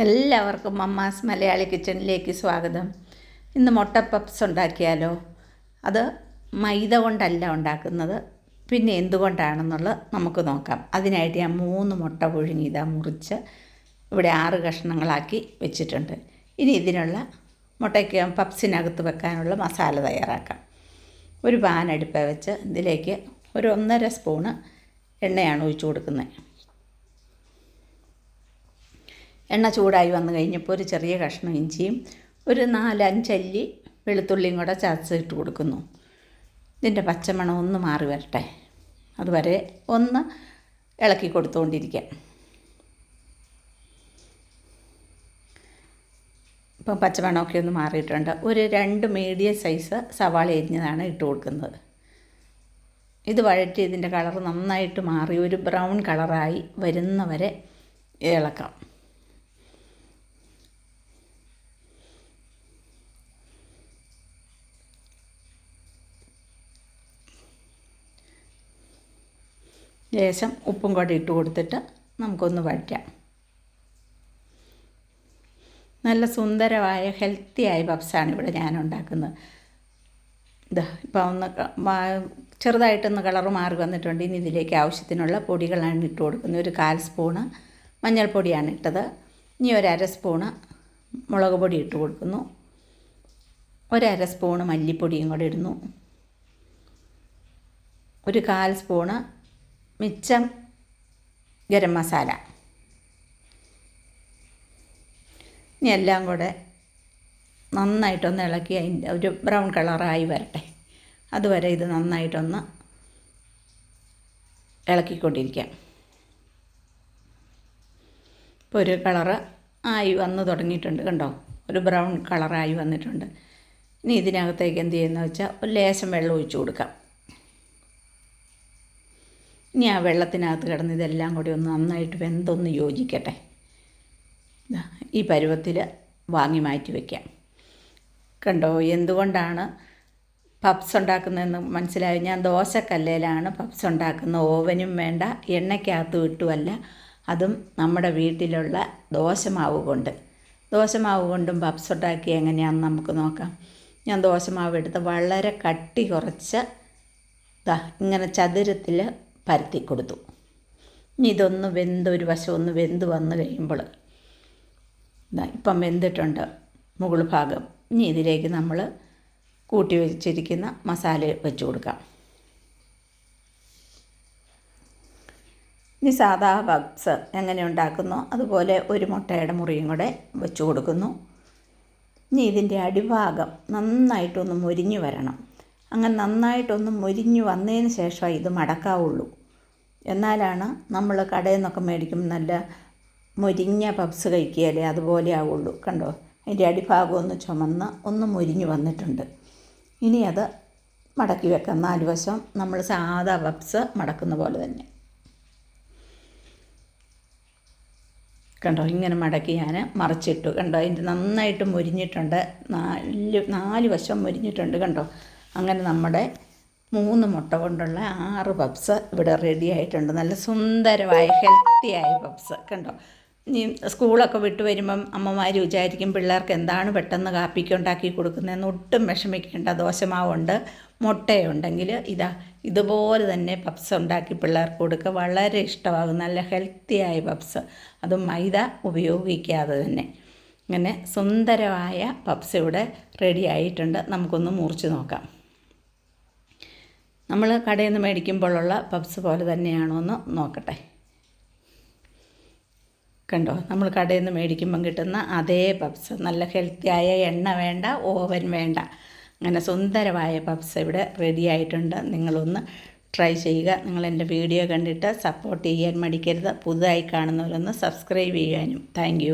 എല്ലാവർക്കും മമ്മാസ് മലയാളി കിച്ചണിലേക്ക് സ്വാഗതം. ഇന്ന് മുട്ട പപ്സ് ഉണ്ടാക്കിയാലോ? അത് മൈദ കൊണ്ടല്ല ഉണ്ടാക്കുന്നത്, പിന്നെ എന്തുകൊണ്ടാണെന്നുള്ളത് നമുക്ക് നോക്കാം. അതിനായിട്ട് ഞാൻ 3 മുട്ട പുഴുങ്ങി മുറിച്ച് ഇവിടെ 6 കഷ്ണങ്ങളാക്കി വെച്ചിട്ടുണ്ട്. ഇനി ഇതിനുള്ള മുട്ടയ്ക്ക് പപ്സിനകത്ത് വെക്കാനുള്ള മസാല തയ്യാറാക്കാം. ഒരു പാൻ അടുപ്പിൽ വെച്ച് ഇതിലേക്ക് ഒരു 1.5 സ്പൂണ് എണ്ണയാണ് ഒഴിച്ചു കൊടുക്കുന്നത്. എണ്ണ ചൂടായി വന്നു കഴിഞ്ഞപ്പോൾ ഒരു ചെറിയ കഷ്ണം ഇഞ്ചിയും ഒരു 4-5 അല്ലി വെളുത്തുള്ളിയും കൂടെ ചതച്ചിട്ട് കൊടുക്കുന്നു. ഇതിൻ്റെ പച്ചമണം ഒന്ന് മാറി വരട്ടെ, അതുവരെ ഒന്ന് ഇളക്കി കൊടുത്തുകൊണ്ടിരിക്കാം. ഇപ്പം പച്ചമണമൊക്കെ ഒന്ന് മാറിയിട്ടുണ്ട്. ഒരു 2 മീഡിയം സൈസ് സവാള അരിഞ്ഞതാണ് ഇട്ട് കൊടുക്കുന്നത്. ഇത് വഴറ്റി ഇതിൻ്റെ കളർ നന്നായിട്ട് മാറി ഒരു ബ്രൗൺ കളറായി വരുന്നവരെ ഇളക്കാം. ലേശം ഉപ്പും കൂടെ ഇട്ട് കൊടുത്തിട്ട് നമുക്കൊന്ന് വഴറ്റാം. നല്ല സുന്ദരമായ ഹെൽത്തിയായ പപ്സാണ് ഇവിടെ ഞാൻ ഉണ്ടാക്കുന്നത്. ഇപ്പോൾ ഒന്ന് ചെറുതായിട്ടൊന്ന് കളറ് മാറി വന്നിട്ടുണ്ട്. ഇനി ഇതിലേക്ക് ആവശ്യത്തിനുള്ള പൊടികളാണ് ഇട്ട് കൊടുക്കുന്നത്. ഒരു 1/4 സ്പൂണ് മഞ്ഞൾപ്പൊടിയാണ് ഇട്ടത്. ഇനി ഒരു 1/2 സ്പൂണ് മുളക് പൊടി ഇട്ട് കൊടുക്കുന്നു. ഒരു 1/2 സ്പൂണ് മല്ലിപ്പൊടിയും കൂടെ ഇടുന്നു. ഒരു 1/4 സ്പൂണ് മിച്ചം ഗരം മസാല. ഇനി എല്ലാം കൂടെ നന്നായിട്ടൊന്ന് ഇളക്കി അതിൻ്റെ ഒരു ബ്രൗൺ കളറായി വരട്ടെ, അതുവരെ ഇത് നന്നായിട്ടൊന്ന് ഇളക്കിക്കൊണ്ടിരിക്കാം. ഇപ്പോൾ ഒരു കളറ് ആയി വന്ന് തുടങ്ങിയിട്ടുണ്ട്, കണ്ടോ? ഒരു ബ്രൗൺ കളറായി വന്നിട്ടുണ്ട്. ഇനി ഇതിനകത്തേക്ക് എന്ത് ചെയ്യുന്നത് വെച്ചാൽ ഒരു ലേശം വെള്ളം ഒഴിച്ചു കൊടുക്കാം. ഇനി ആ വെള്ളത്തിനകത്ത് കിടന്ന് ഇതെല്ലാം കൂടി ഒന്ന് നന്നായിട്ട് വെന്തൊന്ന് യോജിക്കട്ടെ. ഈ പരുവത്തിൽ വാങ്ങി മാറ്റി വയ്ക്കാം. കണ്ടോ, എന്തുകൊണ്ടാണ് പപ്സ് ഉണ്ടാക്കുന്നതെന്ന് മനസ്സിലായി. ഞാൻ ദോശക്കല്ലിലാണ് പപ്സ് ഉണ്ടാക്കുന്നത്. ഓവനും വേണ്ട, എണ്ണയ്ക്കകത്ത് ഇട്ടുമല്ല. അതും നമ്മുടെ വീട്ടിലുള്ള ദോശമാവ് കൊണ്ട്. ദോശമാവ് കൊണ്ടും പപ്സ് ഉണ്ടാക്കി എങ്ങനെയാണെന്ന് നമുക്ക് നോക്കാം. ഞാൻ ദോശമാവ് എടുത്ത് വളരെ കട്ടി കുറച്ച് ഇങ്ങനെ ചതുരത്തിൽ പരത്തി കൊടുത്തു. ഇനി ഇതൊന്ന് വെന്ത് ഒരു വശം ഒന്ന് വെന്ത് വന്ന് കഴിയുമ്പോൾ ഇപ്പം വെന്തിട്ടുണ്ട് മുകൾ ഭാഗം. ഇനി ഇതിലേക്ക് നമ്മൾ കൂട്ടി വെച്ചിരിക്കുന്ന മസാല വെച്ച് കൊടുക്കാം. ഇനി സാധാ പപ്സ് എങ്ങനെ ഉണ്ടാക്കുന്നോ അതുപോലെ ഒരു മുട്ടയുടെ മുറിയും കൂടെ വെച്ച് കൊടുക്കുന്നു. ഇനി ഇതിൻ്റെ അടിഭാഗം നന്നായിട്ടൊന്ന് മൊരിഞ്ഞു വരണം. അങ്ങനെ നന്നായിട്ടൊന്ന് മൊരിഞ്ഞു വന്നതിന് ശേഷം ഇത് മടക്കാവുള്ളൂ. എന്നാലാണ് നമ്മൾ കടയിൽ നിന്നൊക്കെ മേടിക്കുമ്പോൾ നല്ല മൊരിഞ്ഞ പപ്സ് കഴിക്കുകയല്ലേ, അതുപോലെ ആവുള്ളൂ. കണ്ടോ, അതിൻ്റെ അടിഭാഗം ഒന്ന് ചുമന്ന് ഒന്ന് മൊരിഞ്ഞു വന്നിട്ടുണ്ട്. ഇനി അത് മടക്കി വെക്കാം. 4 വശം നമ്മൾ സാധാ പപ്സ് മടക്കുന്ന പോലെ തന്നെ. കണ്ടോ, ഇങ്ങനെ മടക്കി ഞാൻ മറിച്ചിട്ടു. കണ്ടോ, അതിൻ്റെ നന്നായിട്ട് മൊരിഞ്ഞിട്ടുണ്ട്. 4 വശം മൊരിഞ്ഞിട്ടുണ്ട്. കണ്ടോ, അങ്ങനെ നമ്മുടെ 3 മുട്ട കൊണ്ടുള്ള 6 പപ്സ് ഇവിടെ റെഡി ആയിട്ടുണ്ട്. നല്ല സുന്ദരമായ ഹെൽത്തിയായ പപ്സ്. കണ്ടോ, ഇനി സ്കൂളൊക്കെ വിട്ട് വരുമ്പം അമ്മമാർ വിചാരിക്കും പിള്ളേർക്ക് എന്താണ് പെട്ടെന്ന് കാപ്പിക്ക് ഉണ്ടാക്കി കൊടുക്കുന്നതെന്ന്. ഒട്ടും വിഷമിക്കേണ്ട. ദോശമാവുണ്ട്, മുട്ടയുണ്ടെങ്കിൽ ഇതുപോലെ തന്നെ പപ്സ് ഉണ്ടാക്കി പിള്ളേർക്ക് കൊടുക്കുക. വളരെ ഇഷ്ടമാകും. നല്ല ഹെൽത്തിയായ പപ്സ്, അതും മൈദ ഉപയോഗിക്കാതെ തന്നെ. ഇങ്ങനെ സുന്ദരമായ പപ്സ് ഇവിടെ റെഡി ആയിട്ടുണ്ട്. നമുക്കൊന്ന് മുറിച്ച് നോക്കാം. നമ്മൾ കടയിൽ നിന്ന് മേടിക്കുമ്പോഴുള്ള പപ്സ് പോലെ തന്നെയാണോ എന്ന് നോക്കട്ടെ. കണ്ടോ, നമ്മൾ കടയിൽ നിന്ന് മേടിക്കുമ്പം കിട്ടുന്ന അതേ പപ്സ്. നല്ല ഹെൽത്തിയായ, എണ്ണ വേണ്ട, ഓവൻ വേണ്ട, അങ്ങനെ സുന്ദരമായ പപ്സ് ഇവിടെ റെഡി ആയിട്ടുണ്ട്. നിങ്ങളൊന്ന് ട്രൈ ചെയ്യുക. നിങ്ങൾ എൻ്റെ വീഡിയോ കണ്ടിട്ട് സപ്പോർട്ട് ചെയ്യാൻ മടിക്കരുത്. പുതുതായി കാണുന്നവരൊന്ന് സബ്സ്ക്രൈബ് ചെയ്യാനും. താങ്ക്